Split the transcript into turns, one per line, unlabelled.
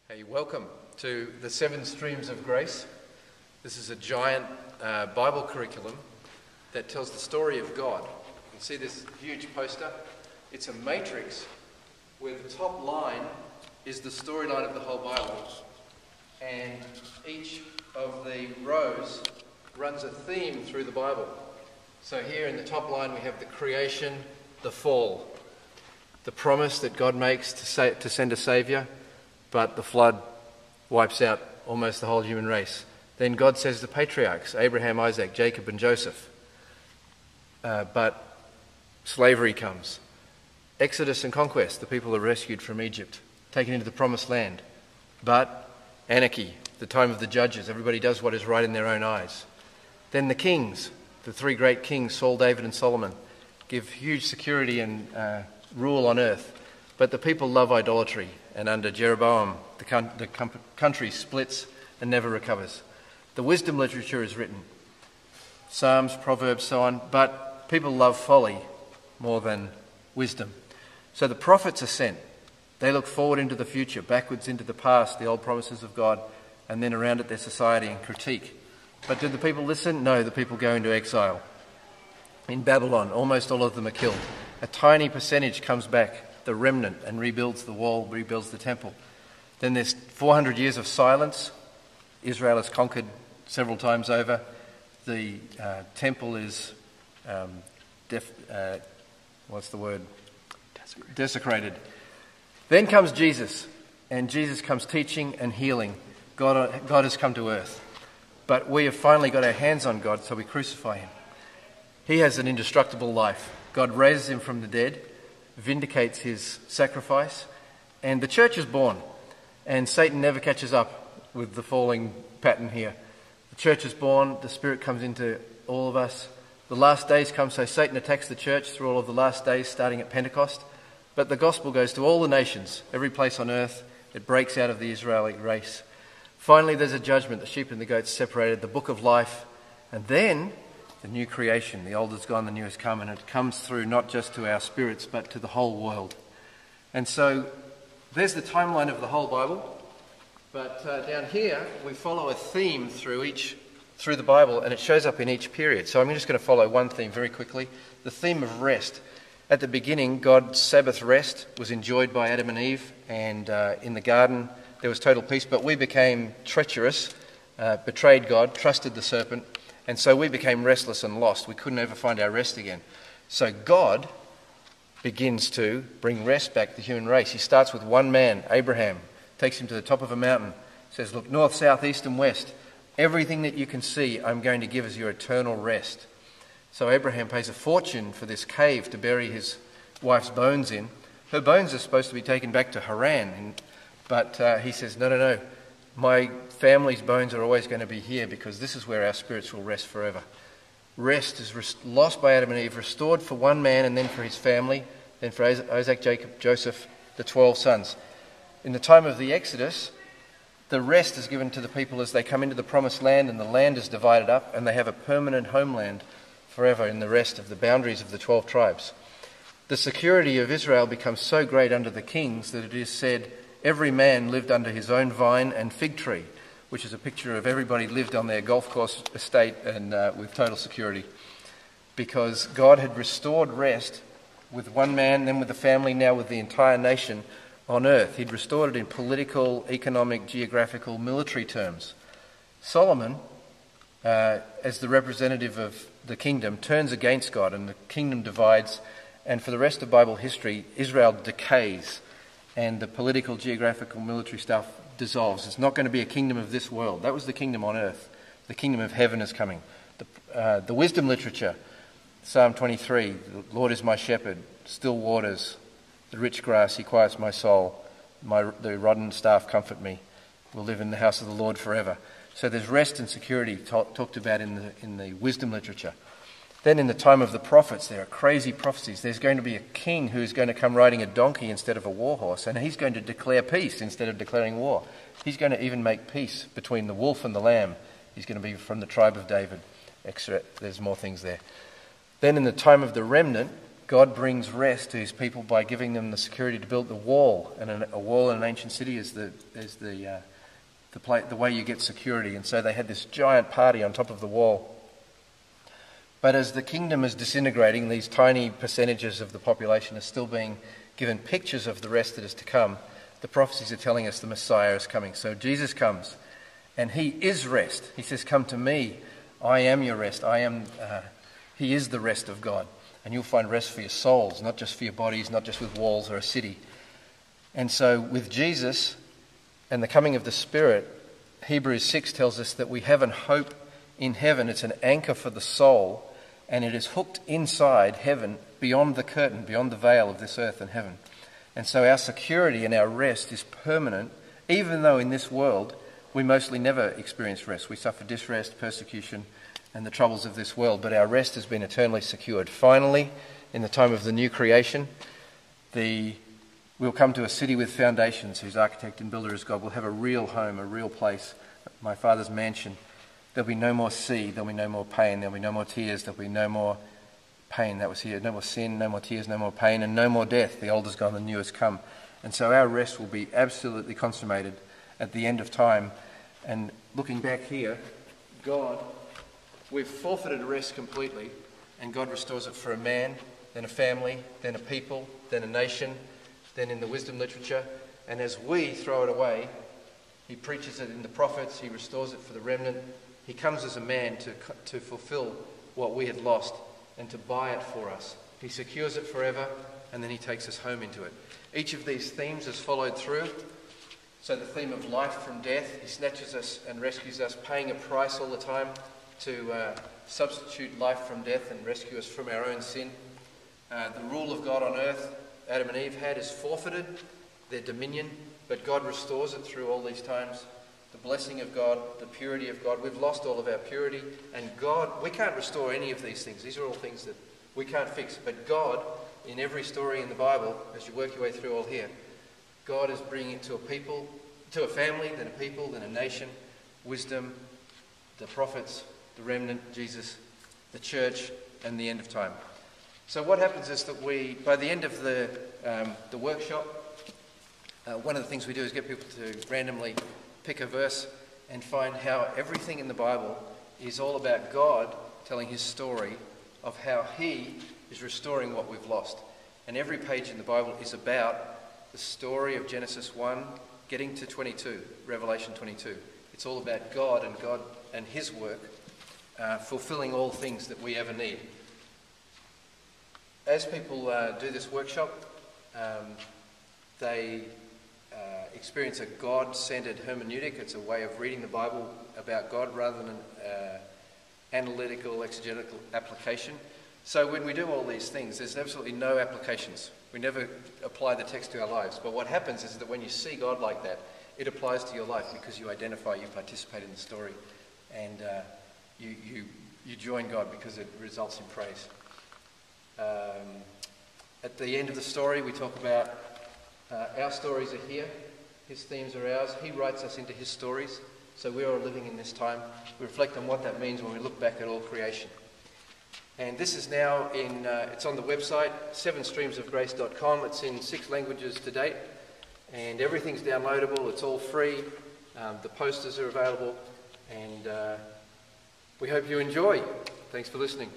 Hey, welcome to the Seven Streams of Grace. This is a giant Bible curriculum that tells the story of God. You can see this huge poster. It's a matrix where the top line is the storyline of the whole Bible, and each of the rows runs a theme through the Bible. So here in the top line we have the creation, the fall, the promise that God makes to send a saviour, but the flood wipes out almost the whole human race. Then God says the patriarchs, Abraham, Isaac, Jacob and Joseph. But slavery comes. Exodus and conquest, the people are rescued from Egypt, taken into the promised land. But anarchy, the time of the judges, everybody does what is right in their own eyes. Then the kings, the three great kings, Saul, David and Solomon, give huge security and rule on earth. But the people love idolatry, and under Jeroboam, the country splits and never recovers. The wisdom literature is written, Psalms, Proverbs, so on, but people love folly more than wisdom. So the prophets are sent. They look forward into the future, backwards into the past, the old promises of God, and then around at their society and critique. But do the people listen? No, the people go into exile. In Babylon, almost all of them are killed. A tiny percentage comes back, the remnant, and rebuilds the wall, rebuilds the temple. Then there's 400 years of silence. Israel is conquered several times over. The temple is desecrated. Then comes Jesus, and Jesus comes teaching and healing. God has come to earth. But we have finally got our hands on God, so we crucify him. He has an indestructible life. God raises him from the dead, vindicates his sacrifice, and the church is born. And Satan never catches up with the falling pattern here. The church is born, the Spirit comes into all of us. The last days come, so Satan attacks the church through all of the last days, starting at Pentecost. But the gospel goes to all the nations, every place on earth. It breaks out of the Israeli race. Finally, there's a judgment. The sheep and the goats separated, the book of life. And then the new creation. The old is gone, the new has come. And it comes through not just to our spirits, but to the whole world. And so there's the timeline of the whole Bible. But down here, we follow a theme through the Bible, and it shows up in each period. So I'm just going to follow one theme very quickly. The theme of rest. At the beginning, God's Sabbath rest was enjoyed by Adam and Eve, and in the garden there was total peace, but we became treacherous, betrayed God, trusted the serpent, and so we became restless and lost. We couldn't ever find our rest again. So God begins to bring rest back to the human race. He starts with one man, Abraham, takes him to the top of a mountain, says, look, north, south, east and west, everything that you can see I'm going to give as your eternal rest. So Abraham pays a fortune for this cave to bury his wife's bones in. Her bones are supposed to be taken back to Haran, but he says, no, my family's bones are always going to be here because this is where our spirits will rest forever. Rest is lost by Adam and Eve, restored for one man and then for his family, then for Isaac, Jacob, Joseph, the 12 sons. In the time of the Exodus, the rest is given to the people as they come into the promised land, and the land is divided up and they have a permanent homeland forever in the rest of the boundaries of the 12 tribes. The security of Israel becomes so great under the kings that it is said every man lived under his own vine and fig tree, which is a picture of everybody lived on their golf course estate and with total security, because God had restored rest with one man, then with the family, now with the entire nation on earth. He'd restored it in political, economic, geographical, military terms. Solomon, as the representative of the kingdom, turns against God, and the kingdom divides, and for the rest of Bible history, Israel decays, and the political, geographical, military stuff dissolves. It's not going to be a kingdom of this world. That was the kingdom on earth. The kingdom of heaven is coming. The wisdom literature, Psalm 23, the Lord is my shepherd, still waters, the rich grass, he quiets my soul. The rod and staff comfort me. We'll live in the house of the Lord forever. So there's rest and security talked about in the wisdom literature. Then in the time of the prophets, there are crazy prophecies. There's going to be a king who's going to come riding a donkey instead of a war horse, and he's going to declare peace instead of declaring war. He's going to even make peace between the wolf and the lamb. He's going to be from the tribe of David. There's more things there. Then in the time of the remnant, God brings rest to his people by giving them the security to build the wall. And a wall in an ancient city is the way you get security. And so they had this giant party on top of the wall. But as the kingdom is disintegrating, these tiny percentages of the population are still being given pictures of the rest that is to come. The prophecies are telling us the Messiah is coming. So Jesus comes, and he is rest. He says, "Come to me. I am your rest. He is the rest of God. And you'll find rest for your souls, not just for your bodies, not just with walls or a city." And so with Jesus and the coming of the Spirit, Hebrews 6 tells us that we have a hope in heaven. It's an anchor for the soul, and it is hooked inside heaven, beyond the curtain, beyond the veil of this earth and heaven. And so our security and our rest is permanent, even though in this world we mostly never experience rest. We suffer distress, persecution, and the troubles of this world, but our rest has been eternally secured. Finally, in the time of the new creation, we'll come to a city with foundations, whose architect and builder is God. We'll have a real home, a real place, my Father's mansion. There'll be no more sea, there'll be no more pain, there'll be no more tears, there'll be no more pain. That was here. No more sin, no more tears, no more pain, and no more death. The old has gone, the new has come. And so our rest will be absolutely consummated at the end of time. And looking back here, we've forfeited rest completely, and God restores it for a man, then a family, then a people, then a nation, then in the wisdom literature. And as we throw it away, he preaches it in the prophets, he restores it for the remnant. He comes as a man to fulfill what we had lost and to buy it for us. He secures it forever, and then he takes us home into it. Each of these themes is followed through. So the theme of life from death, he snatches us and rescues us, paying a price all the time to substitute life from death and rescue us from our own sin. The rule of God on earth, Adam and Eve had, is forfeited, their dominion, but God restores it through all these times. The blessing of God, the purity of God. We've lost all of our purity, and God, we can't restore any of these things. These are all things that we can't fix. But God, in every story in the Bible, as you work your way through all here, God is bringing it to a people, to a family, then a people, then a nation, wisdom, the prophets, the remnant, Jesus, the church, and the end of time. So what happens is that by the end of the workshop, one of the things we do is get people to randomly pick a verse and find how everything in the Bible is all about God telling his story of how he is restoring what we've lost. And every page in the Bible is about the story of Genesis 1 getting to 22, Revelation 22. It's all about God and his work fulfilling all things that we ever need. As people do this workshop, they experience a God-centered hermeneutic. It's a way of reading the Bible about God rather than an analytical, exegetical application. So when we do all these things, there's absolutely no applications. We never apply the text to our lives. But what happens is that when you see God like that, it applies to your life because you identify, you participate in the story, and you join God because it results in praise. At the end of the story, we talk about our stories are here. His themes are ours. He writes us into his stories. So we're all living in this time. We reflect on what that means when we look back at all creation. And this is now it's on the website, sevenstreamsofgrace.com. It's in 6 languages to date. And everything's downloadable. It's all free. The posters are available. And we hope you enjoy. Thanks for listening.